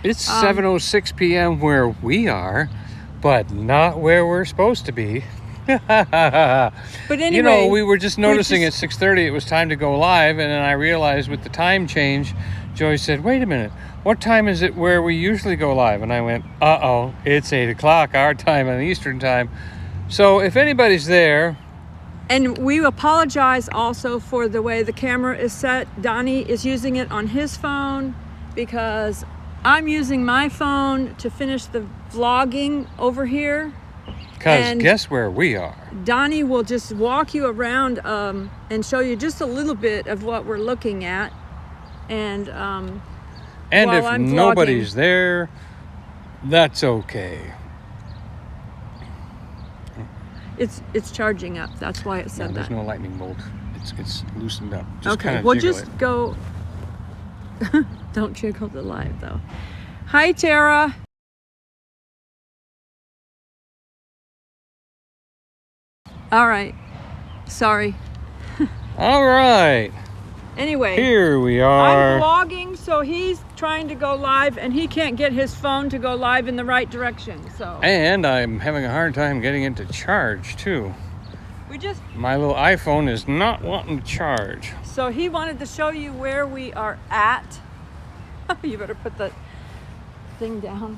It's 7:06 p.m. where we are, but not where we're supposed to be. But anyway, you know, we were just noticing at 6:30 it was time to go live, and then I realized with the time change, Joy said, "Wait a minute, what time is it where we usually go live?" And I went, "Uh-oh, it's 8 o'clock our time on Eastern time." So if anybody's there... And we apologize also for the way the camera is set. Donnie is using it on his phone because I'm using my phone to finish the vlogging over here. Because guess where we are? Donnie will just walk you around and show you just a little bit of what we're looking at. And if nobody's there, that's okay. It's charging up. That's why it said that. There's no lightning bolt. It's loosened up. Just okay, we'll just go. Don't jiggle the live though. Hi, Tara. All right. Sorry. All right. Anyway, here we are. I'm vlogging, so he's trying to go live, and he can't get his phone to go live in the right direction. So. And I'm having a hard time getting it to charge too. My little iPhone is not wanting to charge. So he wanted to show you where we are at. You better put the thing down.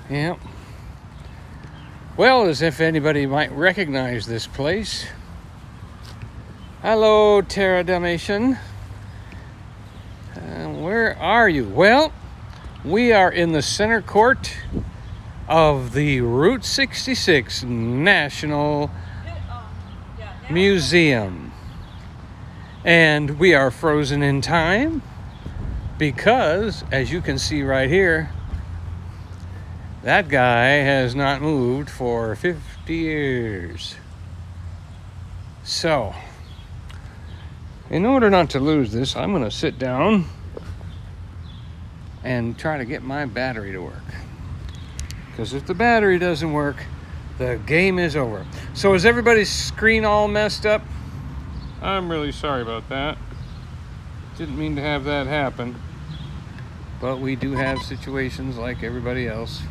Yep. Well, as if anybody might recognize this place. Hello, Terra Dalmatian. Where are you? Well, we are in the center court of the Route 66 National Museum. And we are frozen in time because, as you can see right here, that guy has not moved for 50 years. So, in order not to lose this, I'm going to sit down and try to get my battery to work. Because if the battery doesn't work, the game is over. So is everybody's screen all messed up? I'm really sorry about that. Didn't mean to have that happen. But we do have situations like everybody else.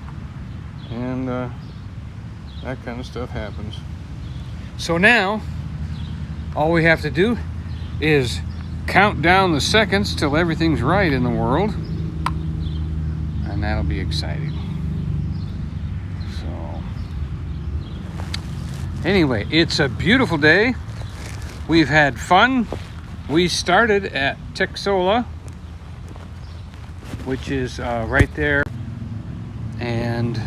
And that kind of stuff happens. So now, all we have to do is count down the seconds till everything's right in the world, and that'll be exciting. So anyway, it's a beautiful day. We've had fun. We started at Texola, which is right there, and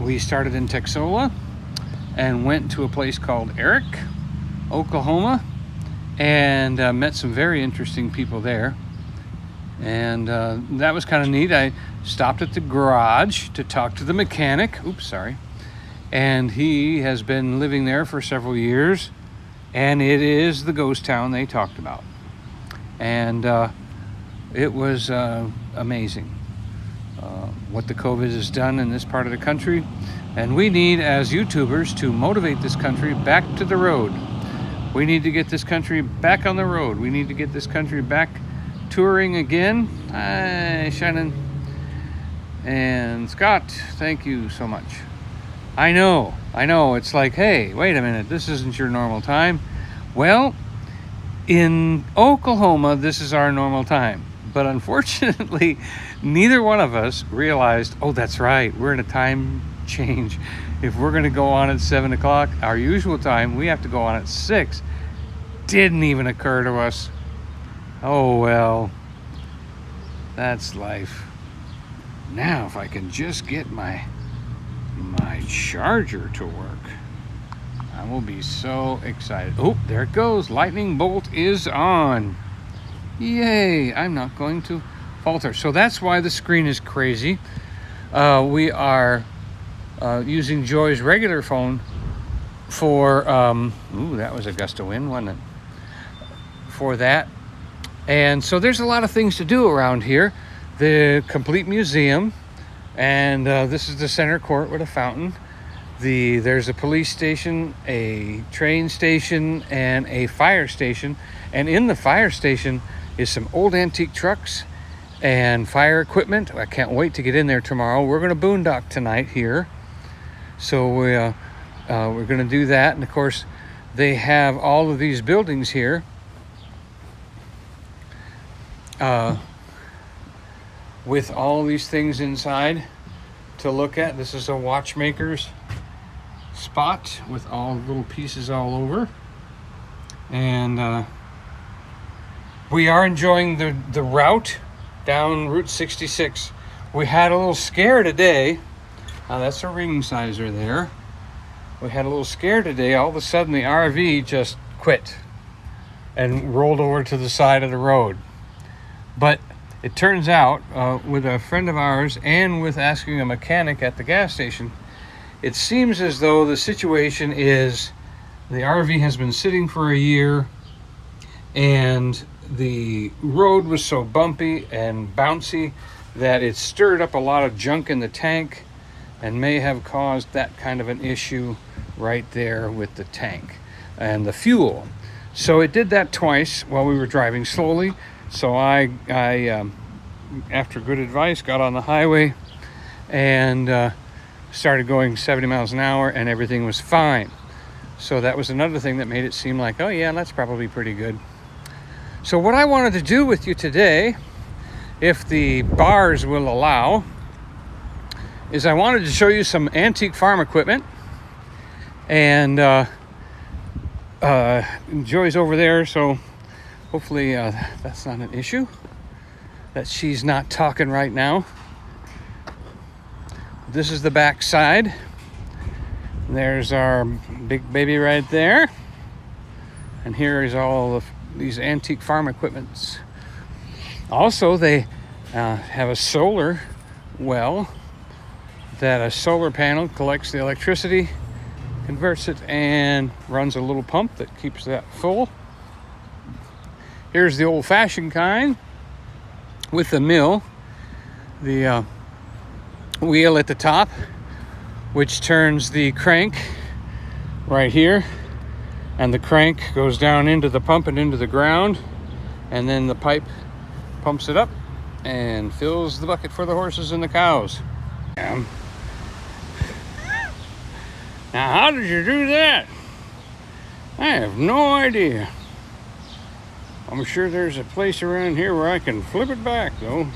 we started in Texola and went to a place called Eric, Oklahoma, and met some very interesting people there. And that was kind of neat. I stopped at the garage to talk to the mechanic. Oops, sorry. And he has been living there for several years. And it is the ghost town they talked about. And it was amazing what the COVID has done in this part of the country. And we need, as YouTubers, to motivate this country back to the road. We need to get this country back on the road. We need to get this country back touring again. Hi, Shannon. And Scott, thank you so much. I know. It's like, hey, wait a minute. This isn't your normal time. Well, in Oklahoma, this is our normal time. But unfortunately, neither one of us realized, oh, that's right. We're in a time change. If we're going to go on at 7 o'clock, our usual time, we have to go on at 6. Didn't even occur to us. Oh, well, that's life. Now, if I can just get my charger to work, I will be so excited. Oh, there it goes. Lightning bolt is on. Yay. I'm not going to falter. So that's why the screen is crazy. We are using Joy's regular phone for, that was a gust of wind, wasn't it? For that. And so there's a lot of things to do around here. The complete museum, and this is the center court with a fountain. There's a police station, a train station, and a fire station. And in the fire station is some old antique trucks, and fire equipment. I can't wait to get in there tomorrow. We're going to boondock tonight here. So we're going to do that. And of course, they have all of these buildings here. With all these things inside to look at. This is a watchmaker's spot with all little pieces all over. And we are enjoying the route down Route 66. We had a little scare today. That's a ring sizer there. We had a little scare today. All of a sudden the RV just quit and rolled over to the side of the road. But it turns out, with a friend of ours and with asking a mechanic at the gas station, it seems as though the situation is the RV has been sitting for a year and the road was so bumpy and bouncy that it stirred up a lot of junk in the tank and may have caused that kind of an issue right there with the tank and the fuel. So it did that twice while we were driving slowly. So I after good advice, got on the highway and started going 70 miles an hour, and everything was fine. So that was another thing that made it seem like, oh yeah, that's probably pretty good. So what I wanted to do with you today, if the bars will allow, is I wanted to show you some antique farm equipment. And Joy's over there, so hopefully that's not an issue, that she's not talking right now. This is the back side. There's our big baby right there. And here is all of these antique farm equipments. Also, they have a solar well that a solar panel collects the electricity, converts it, and runs a little pump that keeps that full. Here's the old-fashioned kind with the mill, the wheel at the top, which turns the crank right here, and the crank goes down into the pump and into the ground, and then the pipe pumps it up and fills the bucket for the horses and the cows. Now, how did you do that? I have no idea. I'm sure there's a place around here where I can flip it back, though.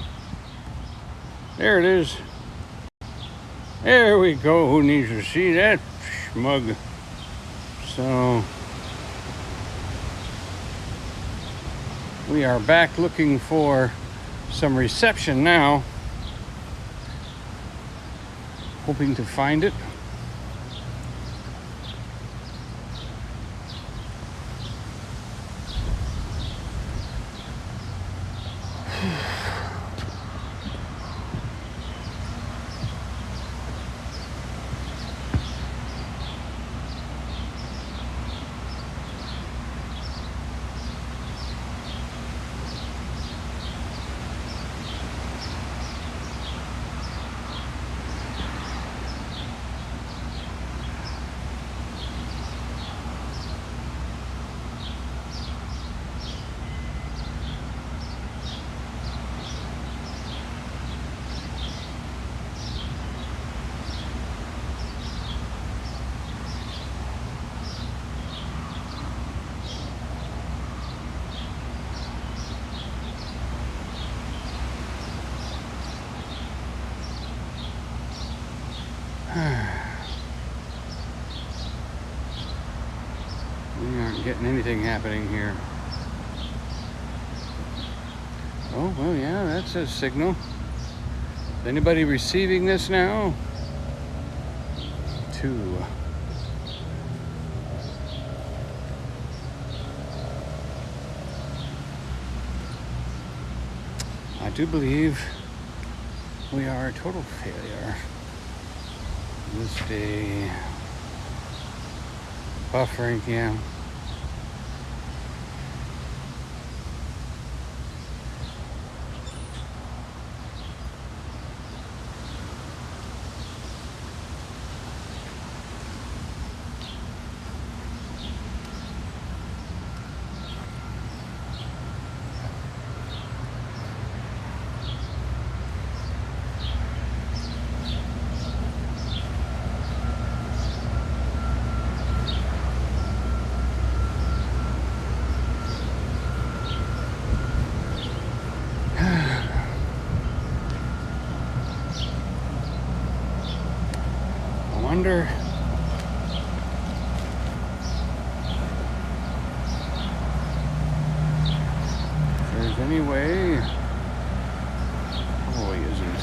There it is. There we go. Who needs to see that schmug? So we are back looking for some reception now. Hoping to find it. We aren't getting anything happening here. Oh, well, yeah, that's a signal. Is anybody receiving this now? 2. I do believe we are a total failure this day. Buffering, yeah. wonder. If there's any way. Probably isn't.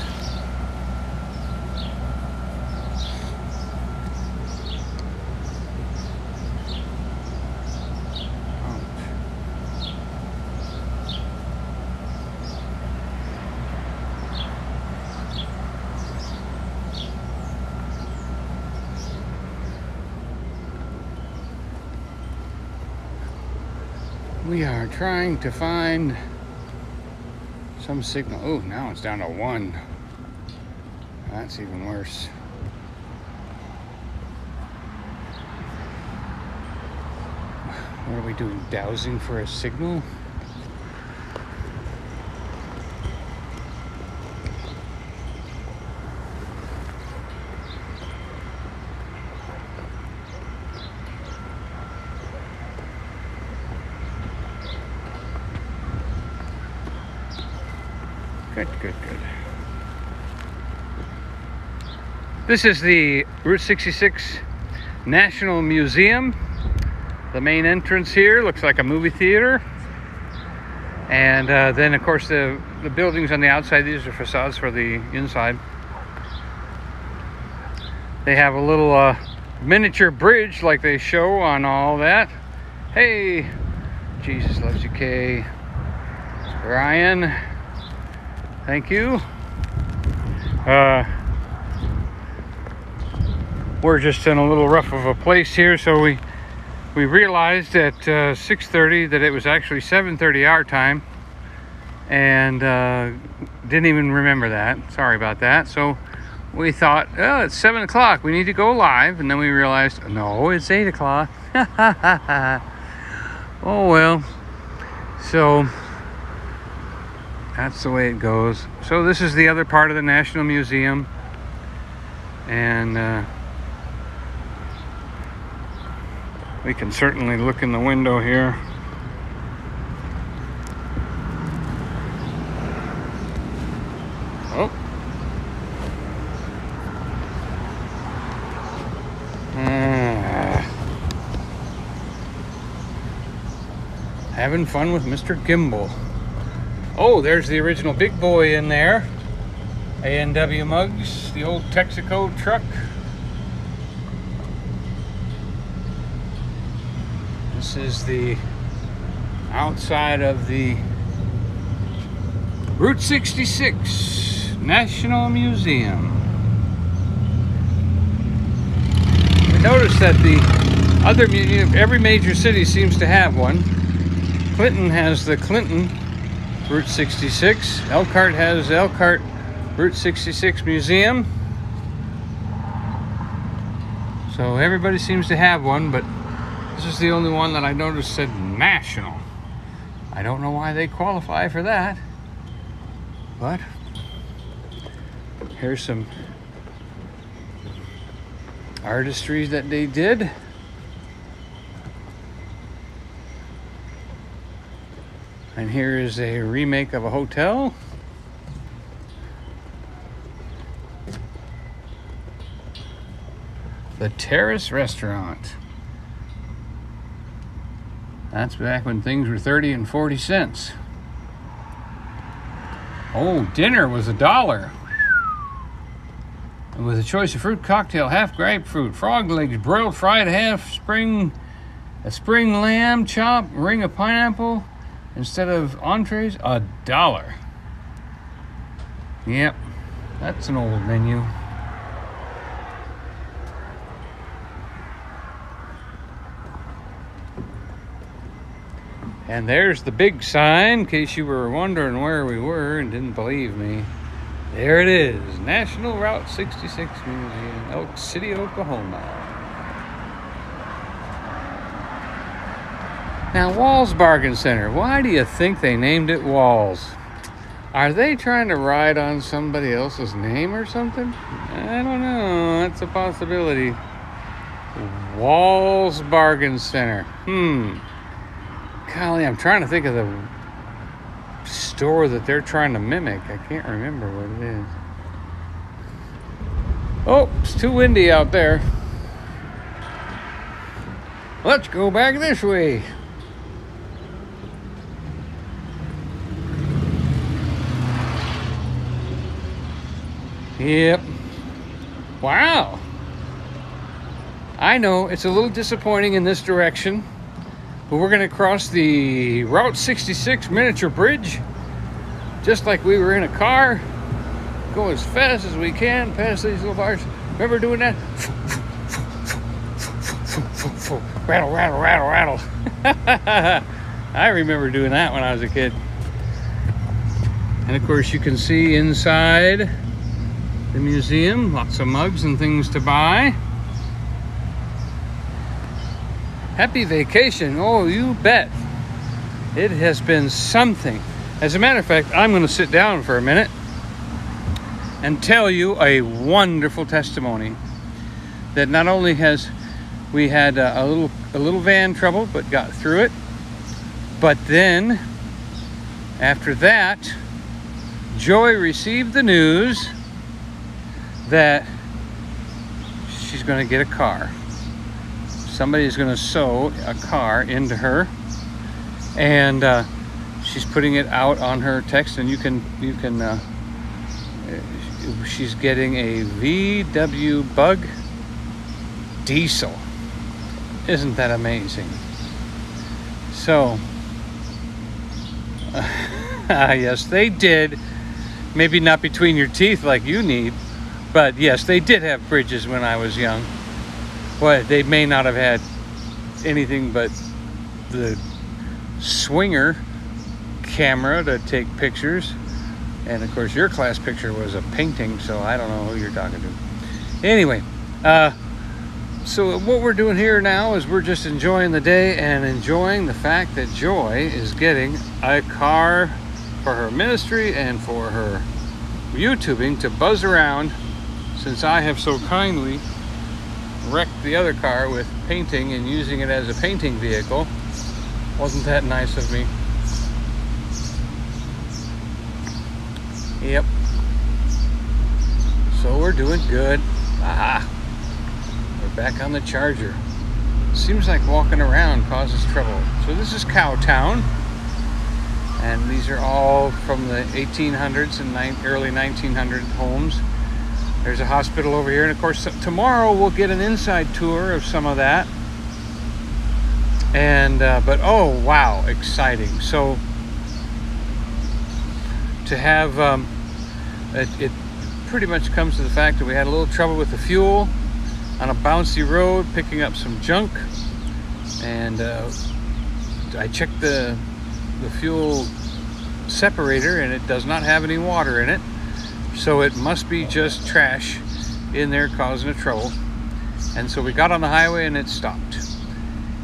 We are trying to find some signal. Oh, now it's down to 1. That's even worse. What are we doing? Dowsing for a signal? Good. This is the Route 66 National Museum. The main entrance here looks like a movie theater. And then, of course, the buildings on the outside, these are facades for the inside. They have a little miniature bridge like they show on all that. Hey, Jesus loves you, Kay. Ryan. Thank you. We're just in a little rough of a place here, so we realized at 6:30 that it was actually 7:30 our time, and didn't even remember that. Sorry about that. So we thought, oh, it's 7 o'clock. We need to go live, and then we realized, no, it's 8 o'clock. Oh well. So that's the way it goes. So this is the other part of the National Museum. And we can certainly look in the window here. Oh. Having fun with Mr. Gimbal. Oh, there's the original big boy in there. A&W Mugs, the old Texaco truck. This is the outside of the Route 66 National Museum. We noticed that the other every major city seems to have one. Clinton has the Clinton Route 66. Elkhart has Elkhart Route 66 Museum. So everybody seems to have one, but this is the only one that I noticed said national. I don't know why they qualify for that, but here's some artistry that they did. And here is a remake of a hotel. The Terrace Restaurant. That's back when things were 30 and 40 cents. Oh, dinner was $1. And with a choice of fruit cocktail, half grapefruit, frog legs, broiled fried, half spring lamb chop, ring of pineapple. Instead of entrees, $1. Yep, that's an old menu. And there's the big sign, in case you were wondering where we were and didn't believe me. There it is, National Route 66 Museum, Elk City, Oklahoma. Now, Walls Bargain Center, why do you think they named it Walls? Are they trying to ride on somebody else's name or something? I don't know, that's a possibility. Walls Bargain Center. Golly, I'm trying to think of the store that they're trying to mimic. I can't remember what it is. Oh, it's too windy out there. Let's go back this way. Yep. Wow. I know it's a little disappointing in this direction, but we're going to cross the Route 66 miniature bridge just like we were in a car. Go as fast as we can past these little bars. Remember doing that? Rattle, rattle, rattle, rattle. I remember doing that when I was a kid. And of course you can see inside the museum, lots of mugs and things to buy. Happy vacation. Oh, you bet. It has been something. As a matter of fact, I'm going to sit down for a minute and tell you a wonderful testimony that not only has we had a little van trouble but got through it, but then after that Joy received the news that she's going to get a car. Somebody is going to sew a car into her, and she's putting it out on her text, and you can she's getting a VW Bug diesel. Isn't that amazing? So yes, they did. Maybe not between your teeth like you need, but yes, they did have bridges when I was young. Well, they may not have had anything but the swinger camera to take pictures. And of course, your class picture was a painting, so I don't know who you're talking to. Anyway, so what we're doing here now is we're just enjoying the day and enjoying the fact that Joy is getting a car for her ministry and for her YouTubing to buzz around, since I have so kindly wrecked the other car with painting and using it as a painting vehicle. Wasn't that nice of me? Yep. So we're doing good. Aha. We're back on the Charger. Seems like walking around causes trouble. So this is Cowtown, and these are all from the 1800s and early 1900s homes. There's a hospital over here, and of course tomorrow we'll get an inside tour of some of that. And but oh wow, exciting! So to have it pretty much comes to the fact that we had a little trouble with the fuel on a bouncy road, picking up some junk, and I checked the fuel separator, and it does not have any water in it. So it must be just trash in there causing a trouble. And so we got on the highway and it stopped.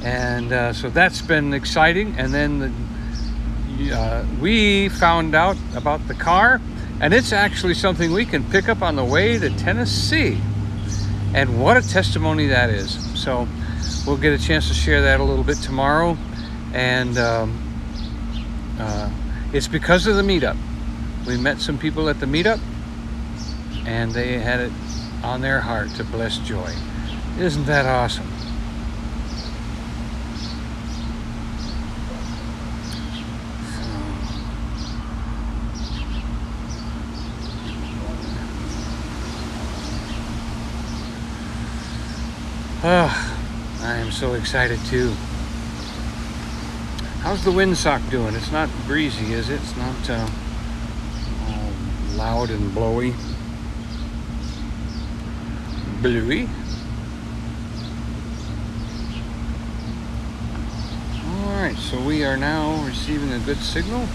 And so that's been exciting. And then we found out about the car, and it's actually something we can pick up on the way to Tennessee. And what a testimony that is. So we'll get a chance to share that a little bit tomorrow. And it's because of the meetup. We met some people at the meetup, and they had it on their heart to bless Joy. Isn't that awesome? Oh, I am so excited too. How's the windsock doing? It's not breezy, is it? It's not all loud and blowy. Bluey. Alright, so we are now receiving a good signal.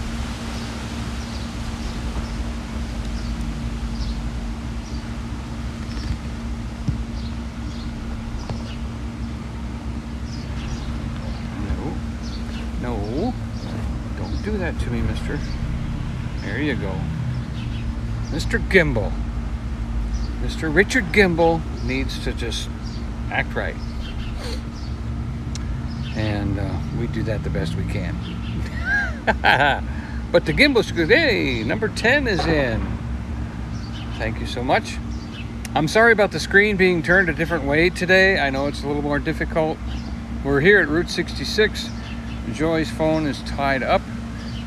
No, don't do that to me, mister. There you go. Mr. Gimbal. Mr. Richard Gimbal needs to just act right. And we do that the best we can. But the Gimbal's good. Hey, number 10 is in. Thank you so much. I'm sorry about the screen being turned a different way today. I know it's a little more difficult. We're here at Route 66. Joy's phone is tied up.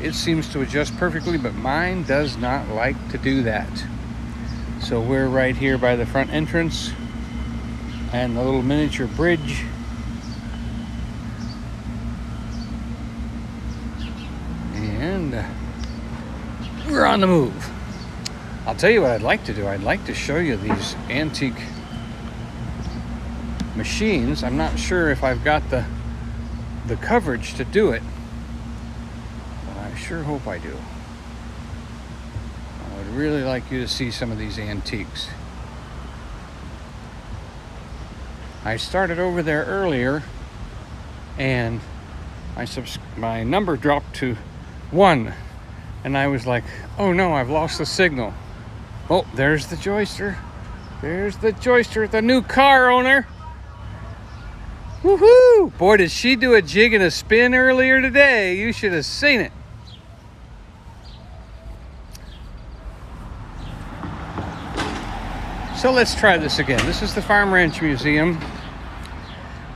It seems to adjust perfectly, but mine does not like to do that. So we're right here by the front entrance and the little miniature bridge. And we're on the move. I'll tell you what I'd like to do. I'd like to show you these antique machines. I'm not sure if I've got the coverage to do it, but I sure hope I do. I would really like you to see some of these antiques. I started over there earlier and my number dropped to 1, and I was like, oh no, I've lost the signal. Oh, there's the Joyster. There's the Joyster, the new car owner. Woohoo! Boy, did she do a jig and a spin earlier today. You should have seen it. So let's try this again. This is the Farm Ranch Museum.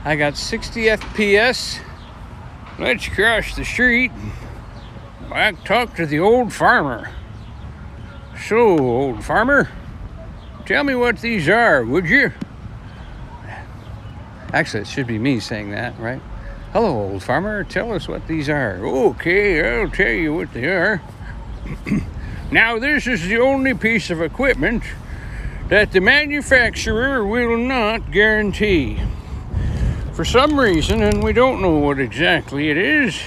I got 60 FPS. Let's cross the street. Back talk to the old farmer. So, old farmer, tell me what these are, would you? Actually, it should be me saying that, right? Hello, old farmer, tell us what these are. Okay, I'll tell you what they are. Now, this is the only piece of equipment that the manufacturer will not guarantee. For some reason, and we don't know what exactly it is,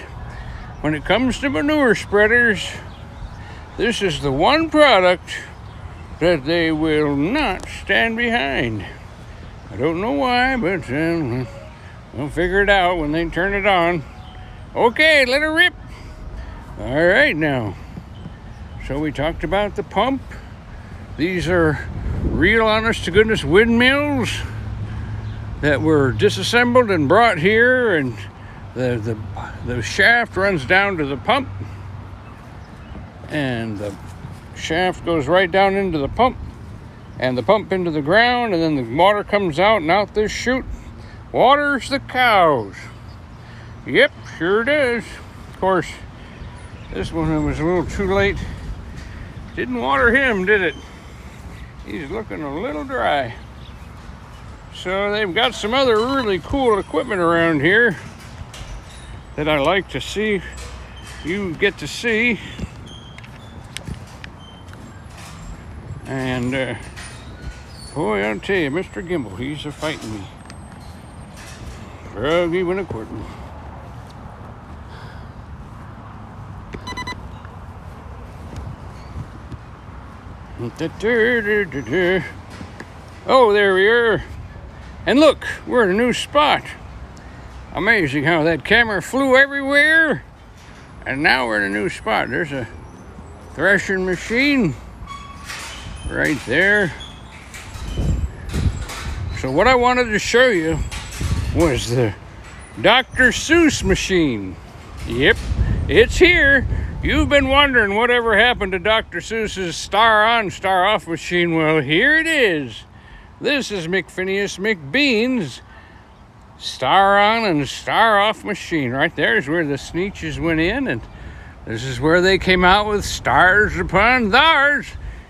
when it comes to manure spreaders, this is the one product that they will not stand behind. I don't know why, but we'll figure it out when they turn it on. Okay, let her rip. All right now. So we talked about the pump. These are real honest to goodness windmills that were disassembled and brought here, and the shaft runs down to the pump, and the shaft goes right down into the pump, and the pump into the ground, and then the water comes out, and out this chute waters the cows. Yep, sure does. Of course, this one was a little too late. Didn't water him, did it? He's looking a little dry. So they've got some other really cool equipment around here that I like to see. You get to see. And boy, I'll tell you, Mr. Gimbal, he's a fighting me. Froggy when a courting. Oh, there we are. And look, we're in a new spot. Amazing how that camera flew everywhere. And now we're in a new spot. There's a threshing machine right there. So what I wanted to show you was the Dr. Seuss machine. Yep, it's here. You've been wondering whatever happened to Dr. Seuss's Star On, Star Off machine. Well, here it is. This is McPhineas McBean's Star On and Star Off machine. Right there is where the Sneetches went in, and this is where they came out with stars upon thars.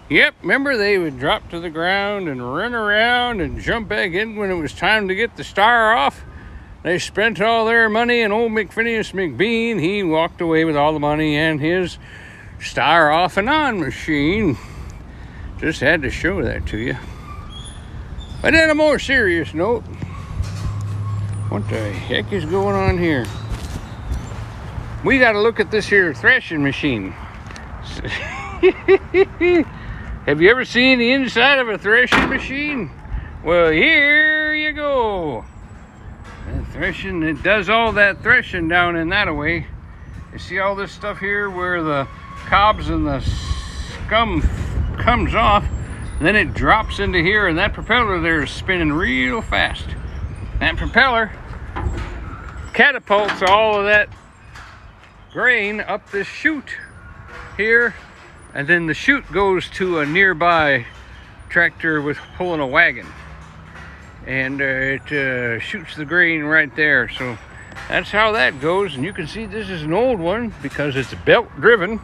Yep, remember they would drop to the ground and run around and jump back in when it was time to get the star off. They spent all their money, and old McPhineas McBean, he walked away with all the money and his Star Off and On machine. Just had to show that to you. But on a more serious note, what the heck is going on here? We got to look at this here threshing machine. Have you ever seen the inside of a threshing machine? Well, here you go. And threshing, it does all that threshing down in that way. You see all this stuff here where the cobs and the scum comes off, and then it drops into here, and that propeller there is spinning real fast. That propeller catapults all of that grain up this chute here, and then the chute goes to a nearby tractor was pulling a wagon, and it shoots the grain right there. So that's how that goes. And you can see this is an old one because it's belt driven.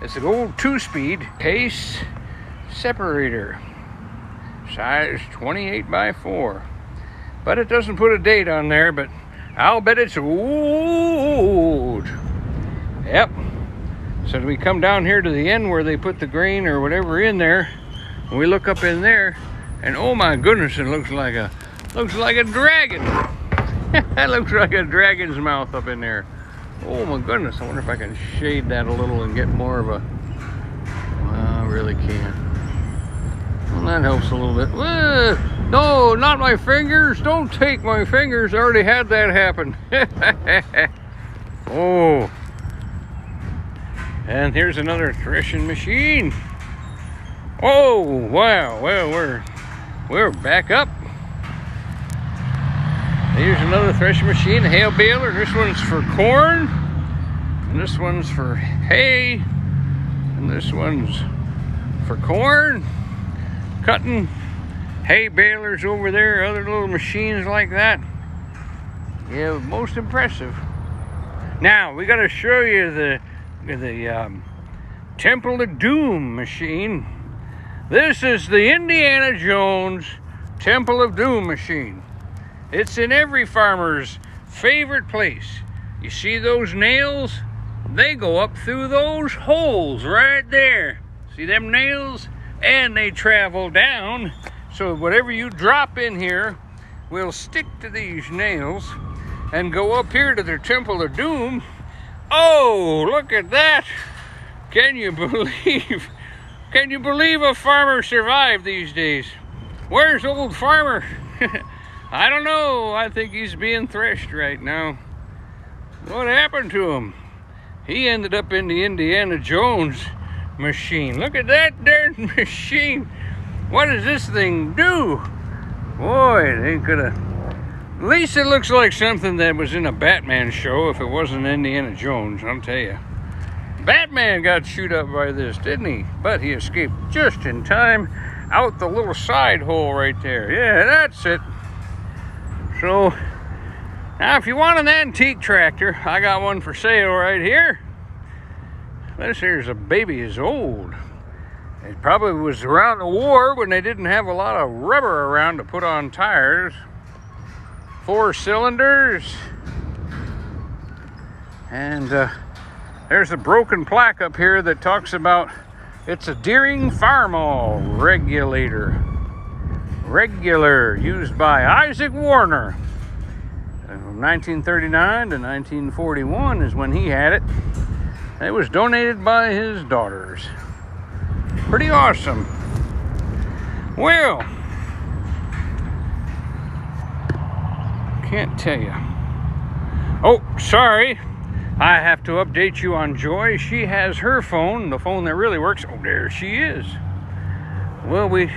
It's an old 2-speed case separator, size 28 by 4, but it doesn't put a date on there, but I'll bet it's old. Yep. So we come down here to the end where they put the grain or whatever in there, and we look up in there, and oh my goodness, it looks like a dragon. That looks like a dragon's mouth up in there. Oh my goodness, I wonder if I can shade that a little and get more of a, well, I really can't. Well, that helps a little bit. No, not my fingers. Don't take my fingers. I already had that happen. Oh. And here's another threshing machine. Oh, wow. Well, we're back up. Here's another threshing machine, a hay baler. This one's for corn, and this one's for hay, and this one's for corn. Cutting hay balers over there, other little machines like that. Yeah, most impressive. Now we got to show you the Temple of Doom machine. This is the Indiana Jones Temple of Doom machine. It's in every farmer's favorite place. You see those nails? They go up through those holes right there. See them nails? And they travel down. So whatever you drop in here will stick to these nails and go up here to their Temple of Doom. Oh, look at that. Can you believe a farmer survived these days? Where's old farmer? I don't know. I think he's being threshed right now. What happened to him? He ended up in the Indiana Jones machine. Look at that darn machine. What does this thing do? Boy, they could have... At least it looks like something that was in a Batman show if it wasn't Indiana Jones, I'll tell you. Batman got chewed up by this, didn't he? But he escaped just in time out the little side hole right there. Yeah, that's it. So, now if you want an antique tractor, I got one for sale right here. This here's a baby is old. It probably was around the war when they didn't have a lot of rubber around to put on tires. 4 cylinders. And there's a broken plaque up here that talks about it's a Deering Farmall regulator. Regular, used by Isaac Warner. From 1939 to 1941 is when he had it. It was donated by his daughters. Pretty awesome. Well, can't tell you. Oh, sorry. I have to update you on Joy. She has her phone, the phone that really works. Oh, there she is. Well, we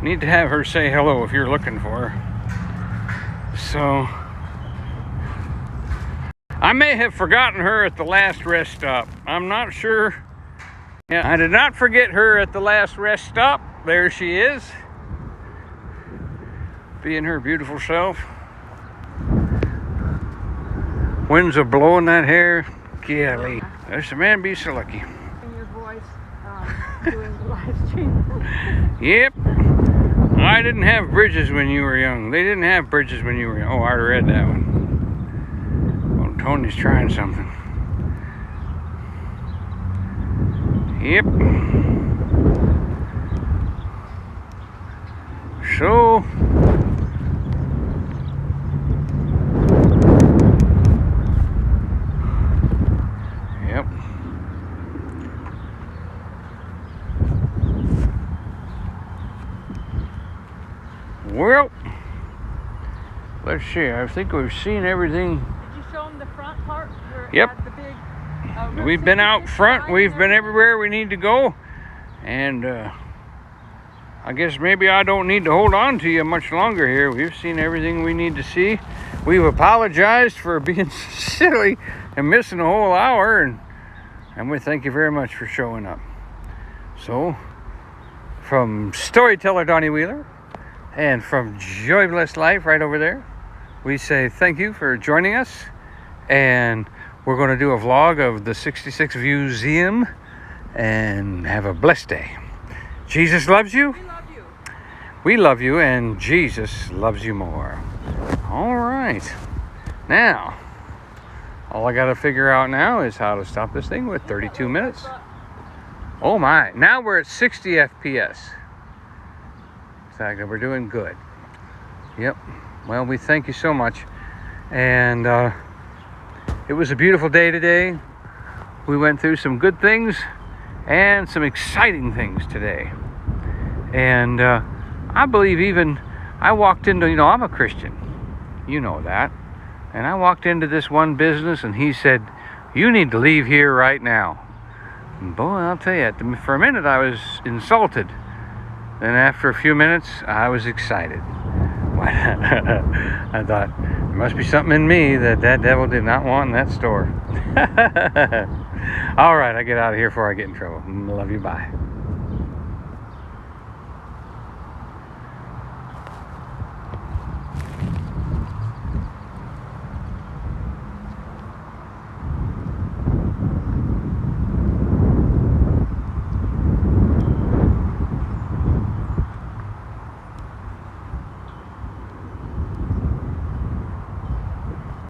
need to have her say hello if you're looking for her. So, I may have forgotten her at the last rest stop. I'm not sure. Yeah, I did not forget her at the last rest stop. There she is. Being her beautiful self. Winds are blowing that hair. Golly, there's a man be so lucky. Your voice doing the live stream. Yep. I didn't have bridges when you were young. They didn't have bridges when you were young. Oh, I read that one. Oh, Tony's trying something. Yep. So, yep. Well, let's see. I think we've seen everything. Did you show them the front part? Where it Yep. had the big, We've been out front. We've been everywhere we need to go. And I guess maybe I don't need to hold on to you much longer here. We've seen everything we need to see. We've apologized for being silly and missing a whole hour. And we thank you very much for showing up. So, from Storyteller Donnie Wheeler and from Joy Blessed Life right over there, we say thank you for joining us. And we're going to do a vlog of the 66 Museum and have a blessed day. Jesus loves you. We love you. We love you, and Jesus loves you more. All right. Now, all I got to figure out now is how to stop this thing with 32 minutes. Oh my, now we're at 60 FPS. So we're doing good. Yep. Well, we thank you so much. And it was a beautiful day today. We went through some good things and some exciting things today. And I believe even I walked into, I'm a Christian. You know that. And I walked into this one business and he said, "You need to leave here right now." And boy, I'll tell you, for a minute I was insulted. Then after a few minutes, I was excited. I thought, there must be something in me that devil did not want in that store. All right, I get out of here before I get in trouble. Love you, bye.